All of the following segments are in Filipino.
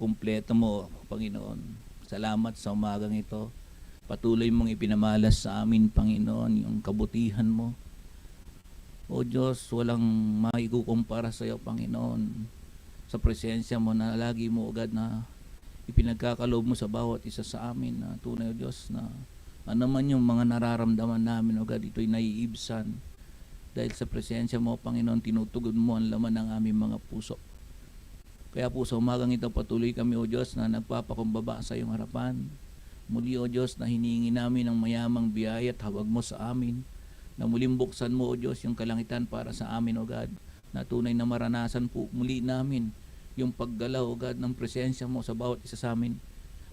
kumpleto mo, Panginoon. Salamat sa umagang ito. Patuloy mong ipinamalas sa amin, Panginoon, yung kabutihan mo. O Diyos, walang maikukumpara sa iyo, Panginoon, sa presensya mo na lagi mo agad na ipinagkakaloob mo sa bawat isa sa amin na tunay, O Diyos, na ano man yung mga nararamdaman namin, O God, ito'y naiibsan. Dahil sa presensya mo, Panginoon, tinutugod mo ang laman ng aming mga puso. Kaya po sa umagang ito patuloy kami, O Diyos, na nagpapakumbaba sa iyong harapan. Muli, O Diyos, na hinihingi namin ang mayamang biyaya at hawag mo sa amin. Na muling buksan mo, O Diyos, yung kalangitan para sa amin, O God. Na tunay na maranasan po muli namin yung paggalaw, O God, ng presensya mo sa bawat isa sa amin.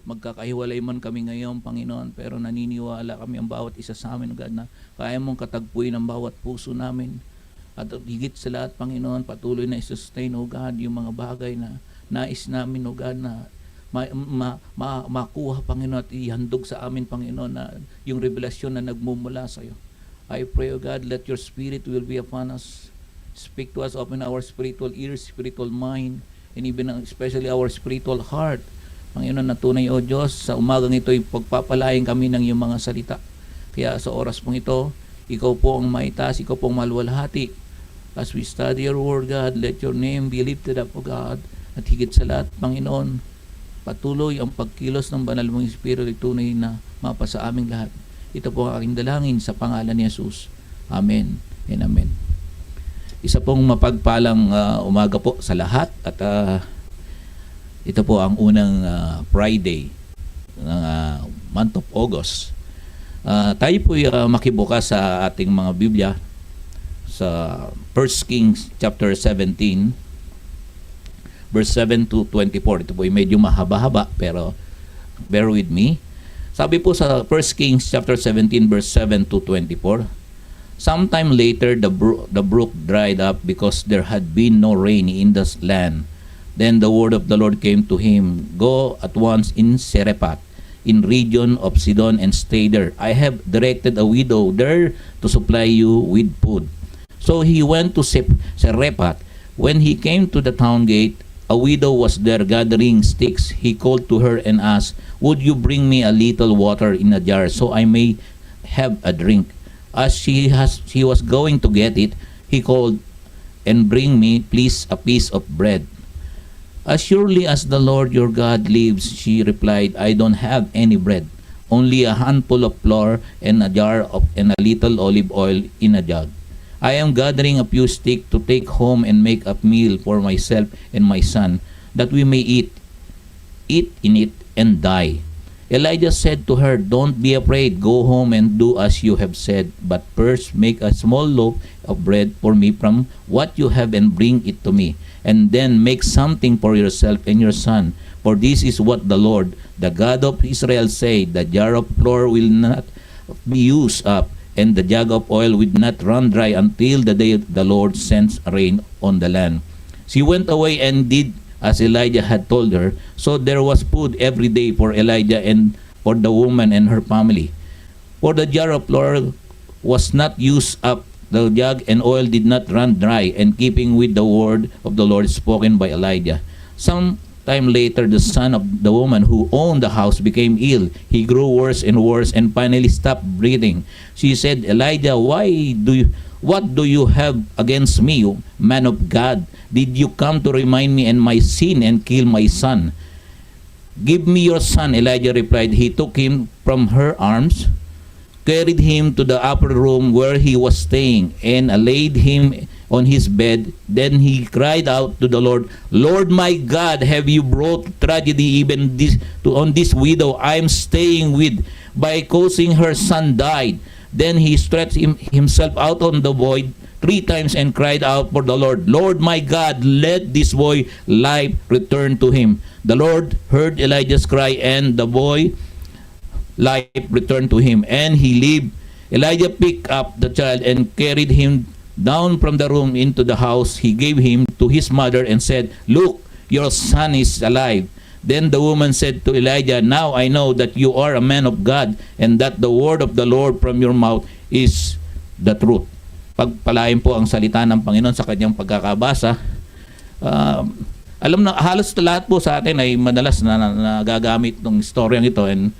Magkakahiwalay man kami ngayon, Panginoon, pero naniniwala kami ang bawat isa sa amin, O God, na kaya mong katagpuin ang bawat puso namin. At higit sa lahat, Panginoon, patuloy na i-sustain, O God, yung mga bagay na nais namin, O God, na makuha, Panginoon, at ihandog sa amin, Panginoon, na yung revelasyon na nagmumula sa iyo. I pray, O God, let your Spirit will be upon us. Speak to us, open our spiritual ears, spiritual mind, and even especially our spiritual heart. Panginoon, na tunay, O Diyos, sa umagang ito, pagpapalain kami ng iyong mga salita. Kaya sa oras pong ito, ikaw po ang maitaas, ikaw po ang maluwalhati. As we study your word, God, let your name be lifted up, O God. At higit sa lahat, Panginoon, patuloy ang pagkilos ng banal mong Espiritu ay tunay na mapasa aming lahat. Ito po ang aking dalangin sa pangalan ni Jesus. Amen and Amen. Isa pong mapagpalang umaga po sa lahat at ito po ang unang Friday ng month of August. Tayo po makibukas sa ating mga Biblia sa 1 Kings chapter 17 verse 7 to 24. Ito po ay medyo mahaba-haba pero bear with me. Sabi po sa 1 Kings chapter 17 verse 7 to 24, sometime later the brook dried up because there had been no rain in the land. Then the word of the Lord came to him, go at once in Serephat, in region of Sidon, and stay there. I have directed a widow there to supply you with food. So he went to Serephat. When he came to the town gate, a widow was there gathering sticks. He called to her and asked, would you bring me a little water in a jar so I may have a drink? As she was going to get it, he called, and bring me, please, a piece of bread. As surely as the Lord your God lives, she replied, I don't have any bread, only a handful of flour and a jar and a little olive oil in a jug. I am gathering a few sticks to take home and make a meal for myself and my son, that we may eat in it and die. Elijah said to her, don't be afraid, go home and do as you have said, but first make a small loaf of bread for me from what you have and bring it to me, and then make something for yourself and your son. For this is what the Lord, the God of Israel, said, the jar of flour will not be used up, and the jug of oil would not run dry until the day the Lord sends rain on the land. She went away and did as Elijah had told her. So there was food every day for Elijah and for the woman and her family. For the jar of flour was not used up, the jug and oil did not run dry, and keeping with the word of the Lord spoken by Elijah. Some time later, the son of the woman who owned the house became ill. He grew worse and worse and finally stopped breathing. She said, Elijah, what do you have against me, man of God? Did you come to remind me and my sin and kill my son? Give me your son, Elijah replied. He took him from her arms, carried him to the upper room where he was staying, and laid him on his bed. Then he cried out to the Lord, Lord my God, have you brought tragedy even on this widow I am staying with, by causing her son died? Then he stretched himself out on the void 3 times and cried out for the Lord, Lord my God, let this boy life return to him. The Lord heard Elijah's cry, and the boy life returned to him, and he lived. Elijah picked up the child and carried him down from the room into the house. He gave him to his mother and said, look, your son is alive. Then the woman said to Elijah, now I know that you are a man of God, and that the word of the Lord from your mouth is the truth. Pagpalain po ang salita ng Panginoon sa kanyang pagkakabasa. alam na halos lahat po sa atin ay madalas na nagagamit ng storyang ito, and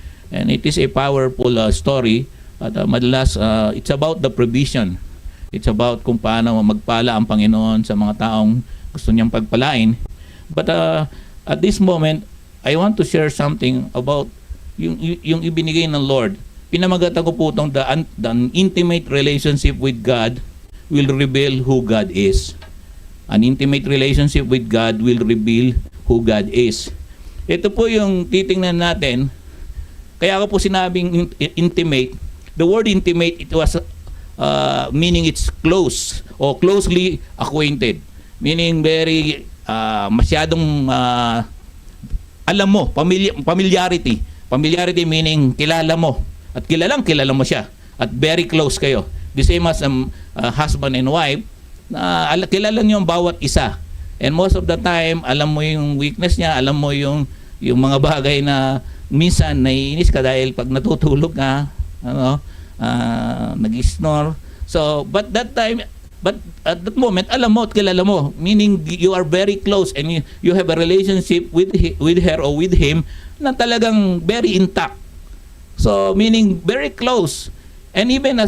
it is a powerful story at madalas it's about the provision. It's about kung paano magpala ang Panginoon sa mga taong gusto niyang pagpalain. But at this moment, I want to share something about yung ibinigay ng Lord. Pinamagatan ko po itong the intimate relationship with God will reveal who God is. An intimate relationship with God will reveal who God is. Ito po yung titingnan natin. Kaya ako po sinabing intimate. The word intimate, it was meaning it's close or closely acquainted. Meaning very masyadong alam mo, familiarity. Familiarity meaning kilala mo. At kilala mo siya. At very close kayo. The same as husband and wife, na kilala niyo ang bawat isa. And most of the time, alam mo yung weakness niya, alam mo yung mga bagay na minsan naiinis ka dahil pag natutulog ka, nag-snore. So, but at that moment, alam mo at kilala mo. Meaning, you are very close and you have a relationship with her or with him na talagang very intact. So, meaning, very close. And even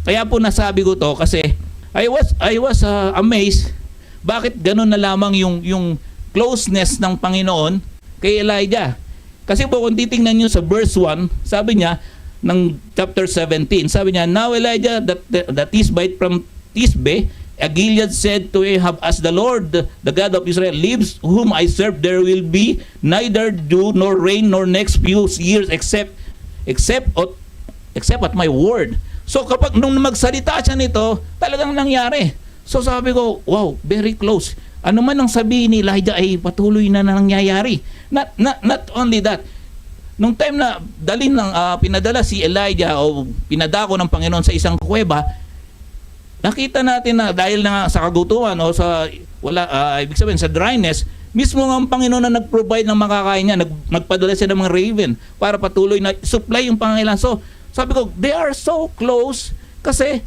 kaya po nasabi ko to kasi I was amazed bakit ganun na lamang yung closeness ng Panginoon kay Elijah. Kasi po kung titingnan nyo sa verse 1, sabi niya, ng chapter 17, sabi niya, Now Elijah the Tishbite from Tishbe, a Gilead said to Ahab, As the Lord, the God of Israel, lives, whom I serve, there will be neither dew nor rain nor next few years except at my word. So kapag nung magsalita siya nito, talagang nangyari. So sabi ko, wow, very close. Ano man ang sabihin ni Elijah ay patuloy na nangyayari. Not only that, nung time na pinadala si Elijah o pinadako ng Panginoon sa isang kuweba, nakita natin na dahil na sa kagutuman o sa ibig sabihin sa dryness, mismo ang Panginoon na nag-provide ng makakain niya, nagpadala siya ng mga raven para patuloy na supply yung pangangailangan. So sabi ko, they are so close kasi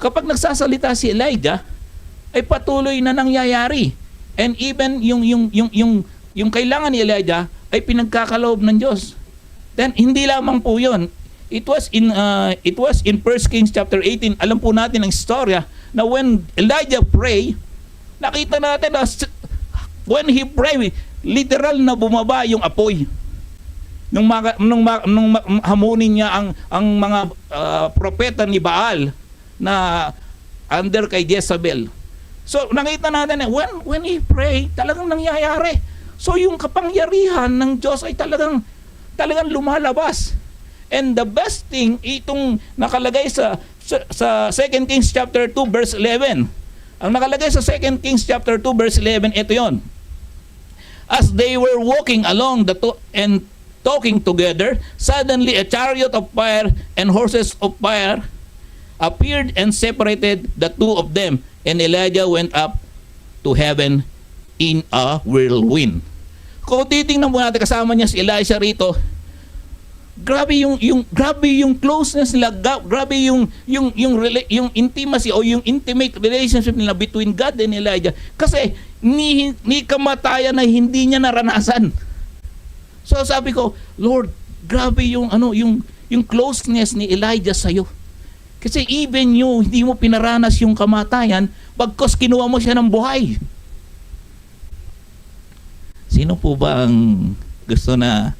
kapag nagsasalita si Elijah ay patuloy na nangyayari. And even yung kailangan ni Elijah ay pinagkakaloob ng Diyos. Then hindi lamang po 'yon. It was in 1 Kings chapter 18. Alam po natin ang istorya na when Elijah pray, nakita natin na when he pray, literal na bumaba yung apoy. Nung hamunin niya ang mga propeta ni Baal na under kay Jezebel. So nakita natin na when he pray, talagang nangyayari. So yung kapangyarihan ng Diyos ay talagang lumalabas. And the best thing, itong nakalagay sa 2 Kings chapter 2 verse 11. Ang nakalagay sa 2 Kings chapter 2 verse 11, ito yon. As they were walking along and talking together, suddenly a chariot of fire and horses of fire appeared and separated the two of them. And Elijah went up to heaven in a whirlwind. Kung titingnan mo natin, kasama niya si Elisha rito, grabe yung closeness nila, grabe yung intimacy o yung intimate relationship nila between God and Elijah, kasi ni kamatayan na hindi niya naranasan. So sabi ko, Lord, grabe yung closeness ni Elijah sa iyo. Kasi even hindi mo pinaranas yung kamatayan, pagkos kinuha mo siya ng buhay. Sino po ba ang gusto na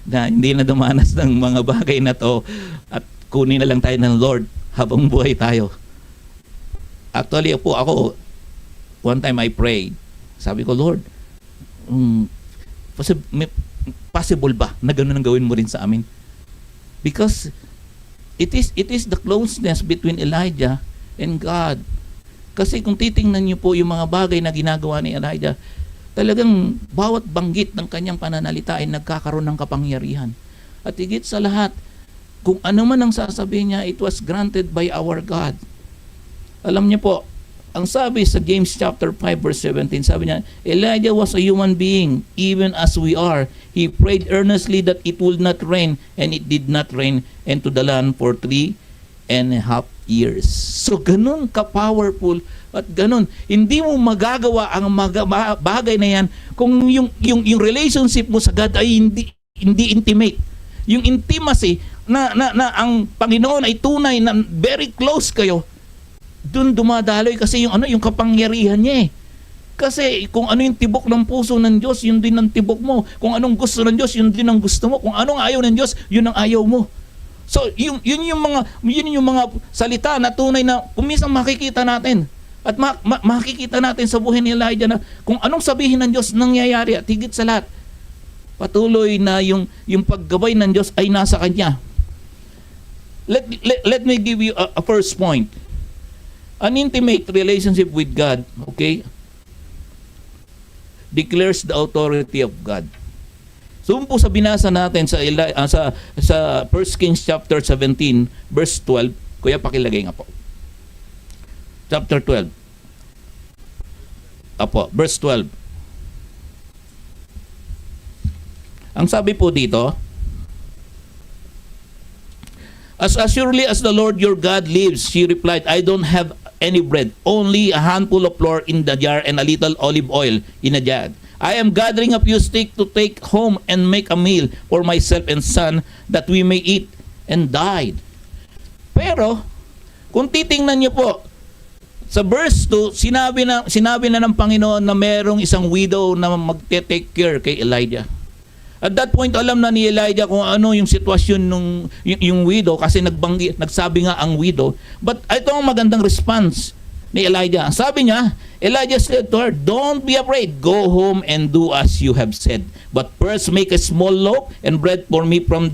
hindi na dumanas ng mga bagay na to at kunin na lang tayo ng Lord habang buhay tayo? Actually po ako, one time I prayed. Sabi ko, Lord, possible ba na gano'n ang gawin mo rin sa amin? Because it is the closeness between Elijah and God. Kasi kung titingnan niyo po yung mga bagay na ginagawa ni Elijah, talagang bawat banggit ng kanyang pananalita ay nagkakaroon ng kapangyarihan. At higit sa lahat, kung ano man ang sasabihin niya, it was granted by our God. Alam niyo po, ang sabi sa James chapter 5 verse 17, sabi niya, Elijah was a human being, even as we are. He prayed earnestly that it would not rain, and it did not rain into the land for 3.5 years. So ganun ka-powerful at ganun. Hindi mo magagawa ang bagay na yan kung yung relationship mo sa God ay hindi intimate. Yung intimacy na ang Panginoon ay tunay na very close kayo, dun dumadaloy kasi yung kapangyarihan niya eh. Kasi kung ano yung tibok ng puso ng Diyos, yun din ang tibok mo. Kung anong gusto ng Diyos, yun din ang gusto mo. Kung anong ayaw ng Diyos, yun ang ayaw mo. So, yun yung mga salita na tunay na kumisang makikita natin. At makikita natin sa buhay ni Elijah na kung anong sabihin ng Diyos nangyayari at higit sa lahat, patuloy na yung paggabay ng Diyos ay nasa kanya. Let me give you a first point. An intimate relationship with God, okay, declares the authority of God. So po sa binasa natin sa 1 Kings chapter 17 verse 12, kuya pakilagay nga po. Chapter 12. Apo, verse 12. Ang sabi po dito, As surely as the Lord your God lives, she replied, I don't have any bread, only a handful of flour in the jar and a little olive oil in a jug. I am gathering a few sticks to take home and make a meal for myself and son that we may eat, and died. Pero, kung titingnan niyo po, sa verse 2, sinabi na ng Panginoon na merong isang widow na magte-take care kay Elijah. At that point, alam na ni Elijah kung ano yung sitwasyon yung widow kasi nagsabi nga ang widow. But ito ang magandang response ni Elijah. Sabi niya, Elijah said to her, don't be afraid. Go home and do as you have said. But first make a small loaf and bread for me from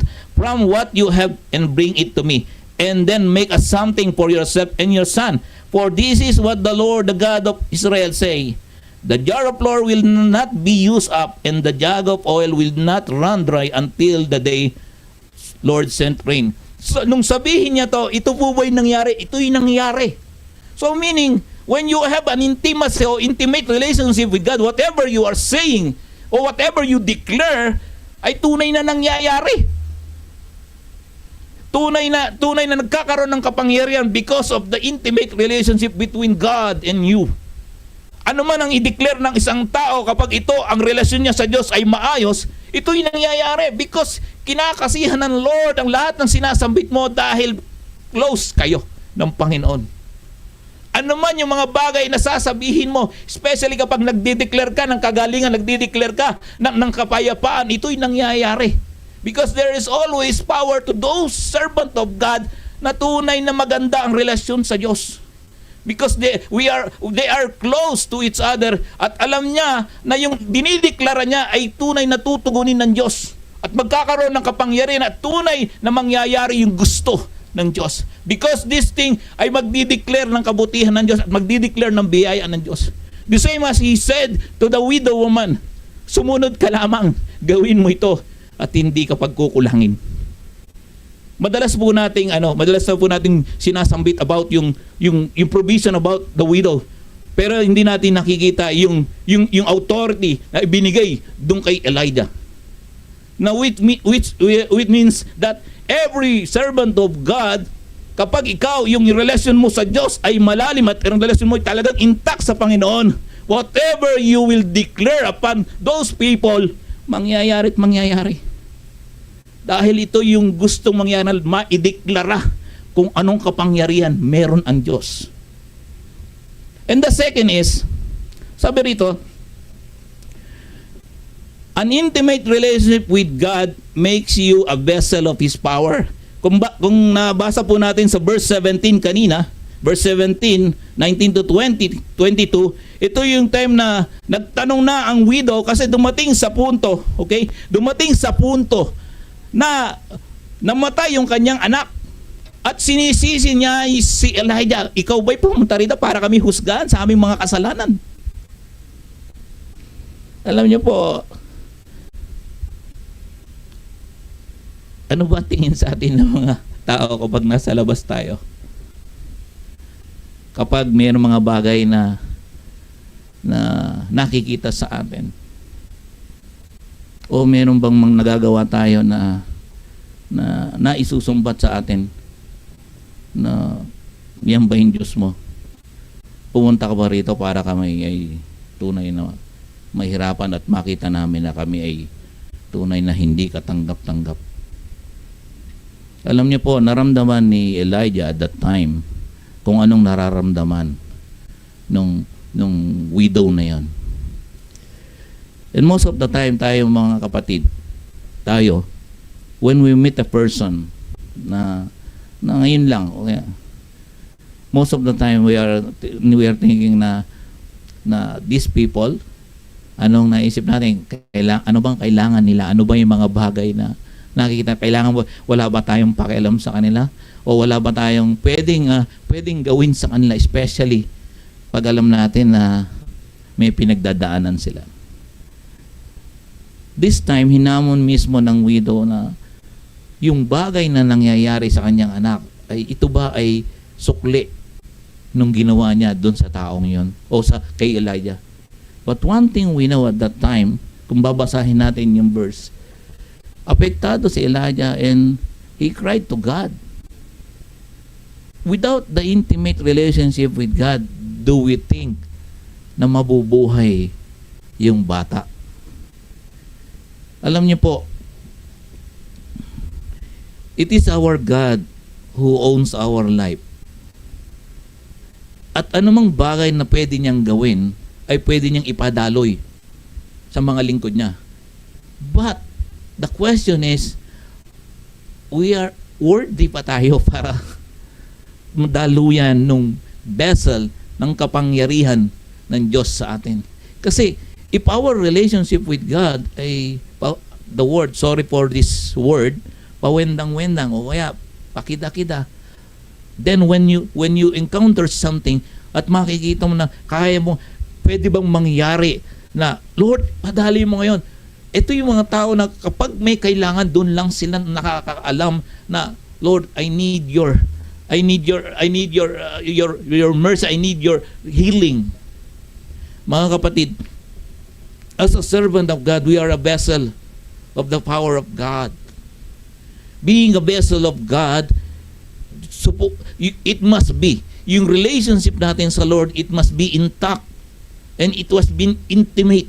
what you have and bring it to me. And then make a something for yourself and your son. For this is what the Lord, the God of Israel, say. The jar of flour will not be used up, and the jug of oil will not run dry until the day Lord sent rain. So, nung sabihin niya to, ito po ba'y nangyari? Ito'y nangyari. So meaning, when you have an intimate relationship with God, whatever you are saying, or whatever you declare, ay tunay na nangyayari. Tunay na nagkakaroon ng kapangyarihan because of the intimate relationship between God and you. Ano man ang i-declare ng isang tao kapag ito ang relasyon niya sa Diyos ay maayos, ito'y nangyayari because kinakasihan ng Lord ang lahat ng sinasambit mo dahil close kayo ng Panginoon. Ano man yung mga bagay na sasabihin mo, especially kapag nagde-declare ka ng kagalingan, nagde-declare ka ng kapayapaan, ito'y nangyayari. Because there is always power to those servant of God na tunay na maganda ang relasyon sa Diyos. Because they are close to each other at alam niya na yung dinideklara niya ay tunay na tutugunin ng Diyos at magkakaroon ng kapangyarihan at tunay na mangyayari yung gusto ng Diyos. Because this thing ay magdideclare ng kabutihan ng Diyos at magdideclare ng biyaya ng Diyos. The same as He said to the widow woman, sumunod ka lamang, gawin mo ito at hindi ka pagkukulangin. Madalas na po nating sinasambit about yung provision about the widow. Pero hindi natin nakikita yung authority na ibinigay doon kay Elijah. Now which means that every servant of God, kapag ikaw yung relasyon mo sa Diyos ay malalim at ang relasyon mo ay talagang intact sa Panginoon, whatever you will declare upon those people, mangyayari at mangyayari. Dahil ito yung gustong mangyari, maideklara kung anong kapangyarihan meron ang Diyos. And the second is, sabi rito, an intimate relationship with God makes you a vessel of His power. Kung nabasa po natin sa verse 17 kanina, verse 17, 19 to 20, 22, ito yung time na nagtanong na ang widow kasi dumating sa punto, okay? Dumating sa punto na namatay yung kanyang anak. At sinisisi niya si Elijah, ikaw ba'y pumunta rito para kami husgahan sa aming mga kasalanan? Alam niyo po, ano ba tingin sa atin ng mga tao kapag nasa labas tayo? Kapag mayroong mga bagay na nakikita sa atin. O meron bang nagagawa tayo na isusumbat sa atin na yan ba yung Diyos mo? pumunta ka ba rito para kami ay tunay na mahirapan at makita namin na kami ay tunay na hindi katanggap-tanggap. Alam niyo po, naramdaman ni Elijah at that time kung anong nararamdaman nung widow na yon. And most of the time, tayo mga kapatid, tayo, when we meet a person na ngayon lang, okay, most of the time we are thinking na these people, anong naisip natin, ano bang kailangan nila, ano ba yung mga bagay na nakikita, wala ba tayong pakialam sa kanila, o wala ba tayong pwedeng gawin sa kanila, especially pag alam natin na may pinagdadaanan sila. This time, hinamon mismo ng widow na yung bagay na nangyayari sa kanyang anak, ito ba ay sukli nung ginawa niya doon sa taong yon o kay Elijah. But one thing we know at that time, kung babasahin natin yung verse, apektado si Elijah and he cried to God. Without the intimate relationship with God, do we think na mabubuhay yung bata? Alam niyo po, it is our God who owns our life. At anumang bagay na pwede niyang gawin ay pwede niyang ipadaloy sa mga lingkod niya. But the question is, we are worthy pa tayo para madaluyan nung vessel ng kapangyarihan ng Diyos sa atin. Kasi if our relationship with God ay the word, sorry for this word, pawendang-wendang o kaya pakida-kida, then when you encounter something at makikita mo na kaya mo, pwede bang mangyari na, Lord, padali mo ngayon. Ito yung mga tao na kapag may kailangan, doon lang sila nakakaalam na, Lord, I need your mercy, I need your healing. Mga kapatid, as a servant of God, we are a vessel of the power of God. Being a vessel of God, it must be, yung relationship natin sa Lord, it must be intact and it was been intimate.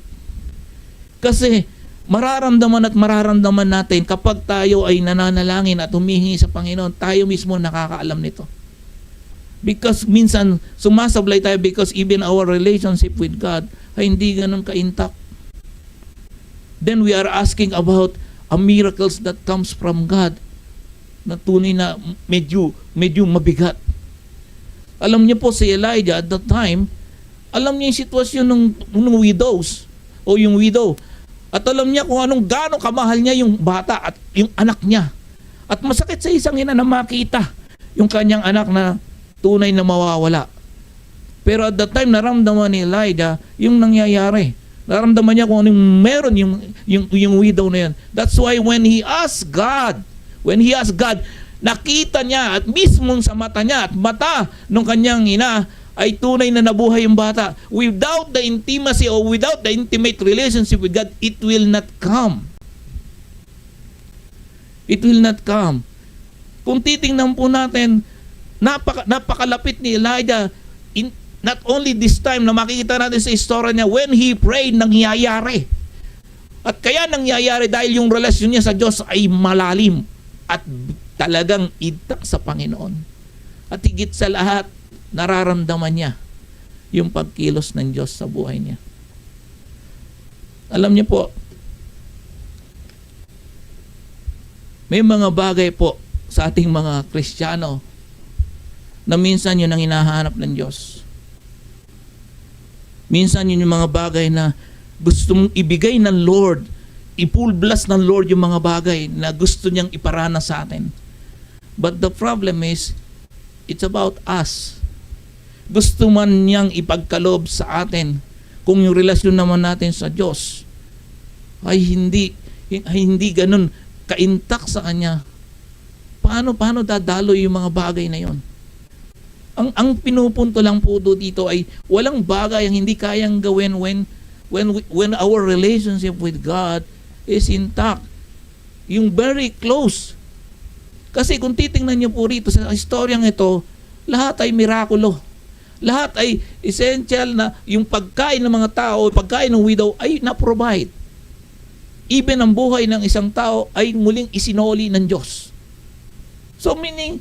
Kasi mararamdaman natin kapag tayo ay nananalangin at humihingi sa Panginoon, tayo mismo nakakaalam nito. Because minsan sumasablay tayo because even our relationship with God ay hindi ganun ka-intact. Then we are asking about miracles that comes from God na tunay na medyo mabigat. Alam niyo po si Elijah at that time, alam niya yung sitwasyon ng widows o yung widow. At alam niya kung gano'ng kamahal niya yung bata at yung anak niya. At masakit sa isang ina na makita yung kanyang anak na tunay na mawawala. Pero at that time, naramdaman ni Elijah yung nangyayari. Naramdaman niya kung anong meron yung widow na yan. That's why when he asked God, nakita niya at mismong sa mata niya at mata ng kanyang ina ay tunay na nabuhay yung bata. Without the intimacy or without the intimate relationship with God, it will not come. It will not come. Kung titingnan po natin, napakalapit ni Elijah, not only this time na makikita natin sa istorya niya, when he prayed, nangyayari. At kaya nangyayari dahil yung relasyon niya sa Diyos ay malalim at talagang intact sa Panginoon. At higit sa lahat, nararamdaman niya yung pagkilos ng Diyos sa buhay niya. Alam niyo po, may mga bagay po sa ating mga Kristiyano na minsan yun ang hinahanap ng Diyos. Minsan yun yung mga bagay na gusto mong ibigay ng Lord, ipulblas ng Lord yung mga bagay na gusto niyang iparana sa atin. But the problem is, it's about us. Gusto man niyang ipagkaloob sa atin kung yung relasyon naman natin sa Diyos ay hindi ganun ka-intact sa Kanya. Paano dadalo yung mga bagay na yon? Ang pinupunto lang po dito ay walang bagay ang hindi kayang gawin when our relationship with God is intact. Yung very close. Kasi kung titingnan niyo po rito sa historyang ito, lahat ay mirakulo. Lahat ay essential na yung pagkain ng mga tao, pagkain ng widow ay na-provide. Even ang buhay ng isang tao ay muling isinoli ng Diyos. So meaning,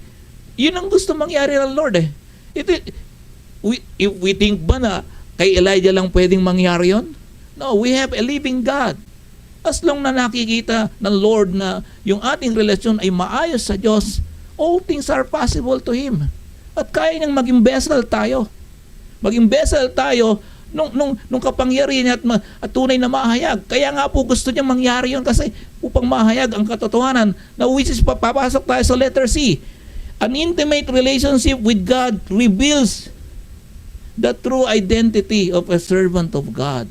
yun ang gusto mangyari ng Lord eh. If we think ba na kay Elijah lang pwedeng mangyari yun? No, we have a living God. As long na nakikita ng Lord na yung ating relasyon ay maayos sa Diyos, all things are possible to Him. At kaya niyang maging vessel tayo. Maging vessel tayo nung kapangyarihan niya at tunay na mahayag. Kaya nga po gusto niya mangyari yun kasi upang mahayag ang katotohanan na which is papasok tayo sa letter C. An intimate relationship with God reveals the true identity of a servant of God.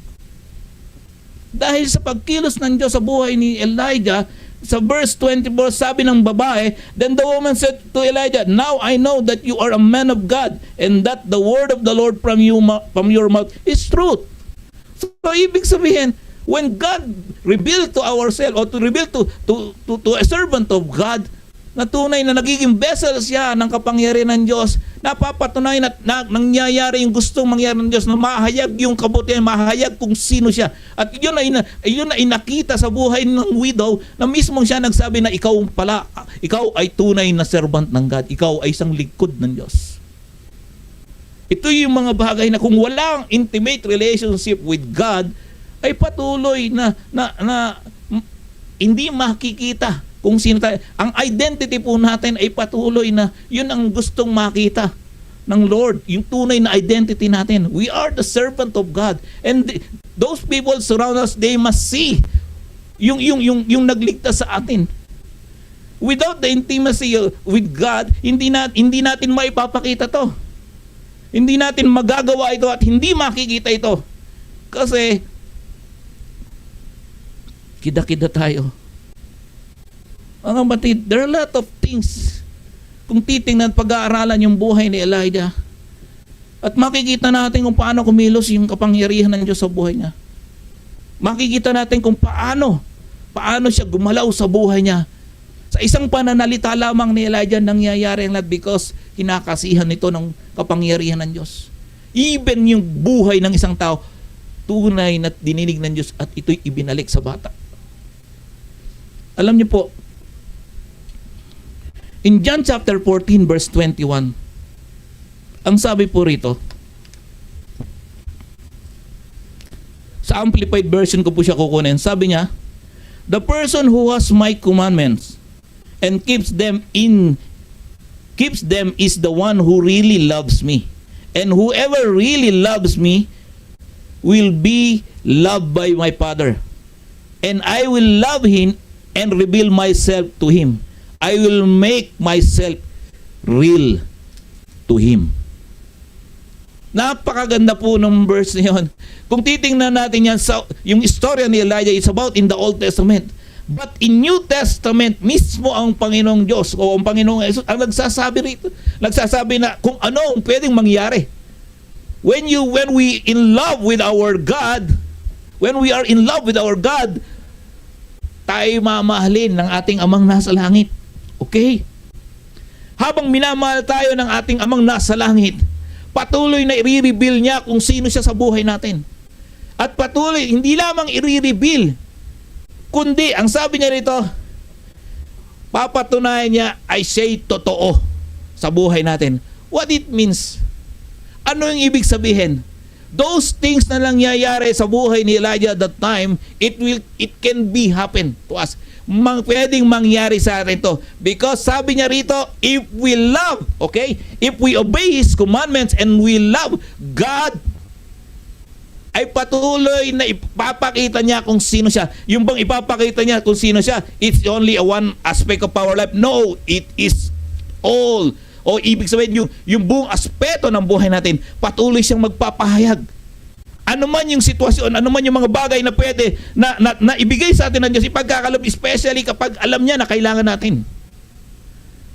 Dahil sa pagkilos ng Diyos sa buhay ni Elijah, sa verse 24, sabi ng babae, then the woman said to Elijah, now I know that you are a man of God, and that the word of the Lord from your mouth is truth. So ibig sabihin, when God revealed to ourselves, or to reveal to a servant of God, na tunay na nagiging vessel siya ng kapangyarihan ng Diyos, napapatunayan at nangyayari yung gustong mangyari ng Diyos na mahayag yung kabutihan, mahayag kung sino siya. At yun ay nakita sa buhay ng widow na mismong siya nagsabi na ikaw ay tunay na servant ng God, ikaw ay isang lingkod ng Diyos. Ito yung mga bagay na kung walang intimate relationship with God, ay patuloy na hindi makikita kung sino tayo. Ang identity po natin ay patuloy na yun ang gustong makita ng Lord, yung tunay na identity natin. We are the servant of God. And those people surround us, they must see yung nagligtas sa atin. Without the intimacy with God, hindi natin maipapakita to. Hindi natin magagawa ito at hindi makikita ito. Kasi kida-kida tayo. Mga kapatid, there are a lot of things. Kung titingnan, pag-aaralan yung buhay ni Elijah, at makikita natin kung paano kumilos yung kapangyarihan ng Diyos sa buhay niya. Makikita natin kung paano siya gumalaw sa buhay niya. Sa isang pananalita lamang ni Elijah nangyayari ang lahat because kinakasihan nito ng kapangyarihan ng Diyos. Even yung buhay ng isang tao, tunay na dininig ng Diyos at ito'y ibinalik sa bata. Alam niyo po, in John chapter 14 verse 21, ang sabi po rito, sa Amplified Version ko po siya kukunin, sabi niya, the person who has my commandments and keeps them is the one who really loves me. And whoever really loves me will be loved by my Father. And I will love him and reveal myself to him. I will make myself real to him. Napakaganda po ng verse na yun. Kung titingnan natin yan, yung istorya ni Elijah is about in the Old Testament. But in New Testament, mismo ang Panginoong Diyos o ang Panginoong Jesus ang nagsasabi rito. Nagsasabi na kung ano ang pwedeng mangyari. When we in love with our God, when we are in love with our God, tayo mamahalin ng ating amang nasa langit. Okay? Habang minamahal tayo ng ating amang nasa langit, patuloy na i-reveal niya kung sino siya sa buhay natin. At patuloy, hindi lamang i-reveal, kundi, ang sabi niya rito, papatunayan niya ay siya'y totoo sa buhay natin. What it means? Ano yung ibig sabihin? Those things na nangyayari sa buhay ni Elijah at that time, it can be happen to us. Pwedeng mangyari sa atin ito. Because sabi niya rito, if we love, okay? If we obey His commandments and we love God, ay patuloy na ipapakita niya kung sino siya. Yung bang ipapakita niya kung sino siya, it's only a one aspect of our life. No, it is all. O ibig sabihin, yung buong aspeto ng buhay natin, patuloy siyang magpapahayag. Ano man yung sitwasyon, ano man yung mga bagay na pwede na ibigay sa atin ng Diyos, ipagkakalob, especially kapag alam niya na kailangan natin.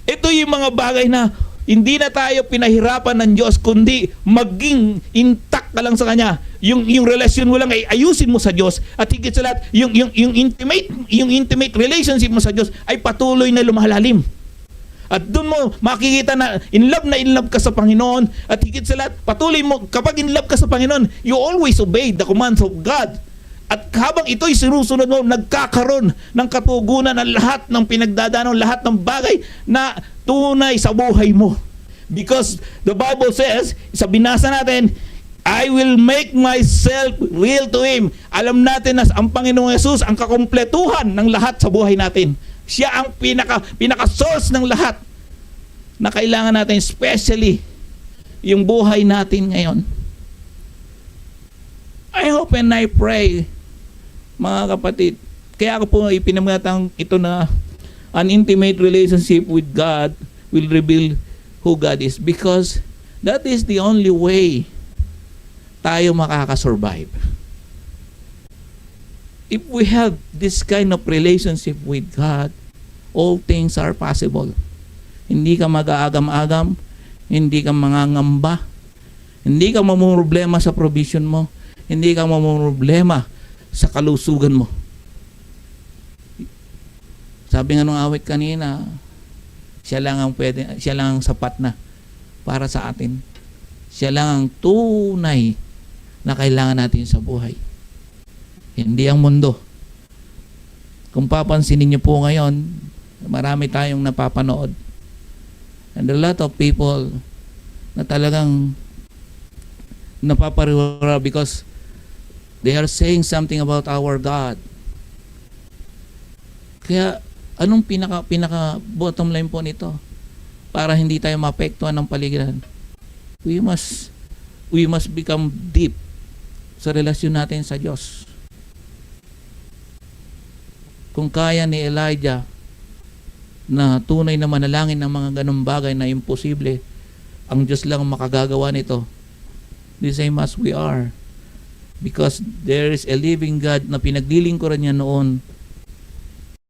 Ito yung mga bagay na hindi na tayo pinahirapan ng Diyos, kundi maging intact ka lang sa Kanya. Yung relasyon mo lang ay ayusin mo sa Diyos, at higit sa lahat, yung intimate relationship mo sa Diyos ay patuloy na lumalalim. At doon mo makikita na in love ka sa Panginoon. At higit sa lahat, patuloy mo, kapag in love ka sa Panginoon, you always obey the commands of God. At habang ito'y sinusunod mo, nagkakaroon ng katugunan ng lahat ng pinagdadaanan, lahat ng bagay na tunay sa buhay mo. Because the Bible says, sa binasa natin, I will make myself real to Him. Alam natin na ang Panginoong Yesus ang kakumpletuhan ng lahat sa buhay natin. Siya ang pinaka-source ng lahat na kailangan natin, especially yung buhay natin ngayon. I hope and I pray, mga kapatid, kaya ako po ipinamatang ito na an intimate relationship with God will reveal who God is, because that is the only way tayo makakasurvive. If we have this kind of relationship with God, all things are possible. Hindi ka mag-aagam-agam, hindi ka mangangamba, hindi ka mamumroblema sa provision mo, hindi ka mamumroblema sa kalusugan mo. Sabi nga nung awit kanina, siya lang ang sapat na para sa atin. Siya lang ang tunay na kailangan natin sa buhay. Hindi ang mundo. Kung papansinin niyo po ngayon, marami tayong napapanood. And a lot of people na talagang napapariwara because they are saying something about our God. Kaya anong pinaka bottom line po nito? Para hindi tayo maapektuhan ng paligiran. We must become deep sa relasyon natin sa Diyos. Kung kaya ni Elijah na tunay na manalangin ng mga ganong bagay na imposible, ang Diyos lang ang makagagawa nito. The same as we are. Because there is a living God na pinaglilingkuran niya noon,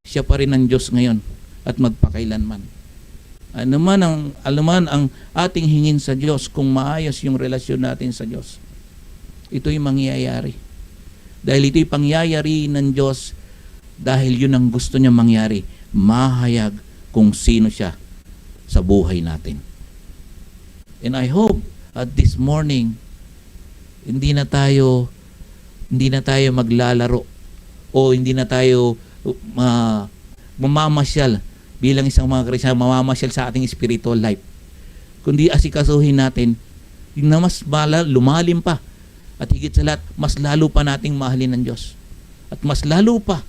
siya pa rin ang Diyos ngayon at magpakailanman. Anuman ang ating hingin sa Diyos, kung maayos yung relasyon natin sa Diyos, ito'y mangyayari. Dahil ito'y pangyayari ng Diyos, dahil yun ang gusto niya mangyari, mahayag kung sino siya sa buhay natin. And I hope at this morning, hindi na tayo maglalaro o hindi na tayo mamamasyal bilang isang mga Kristiyano, mamamasyal sa ating spiritual life. Kundi asikasuhin natin yung na mas lumalim pa, at higit sa lahat, mas lalo pa nating mahalin ng Diyos. At mas lalo pa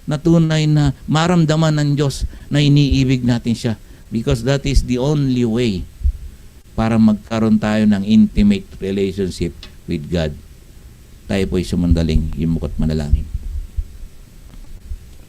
na tunay na maramdaman ng Diyos na iniibig natin siya. Because that is the only way para magkaroon tayo ng intimate relationship with God. Tayo po'y sumandaling yumukot manalangin.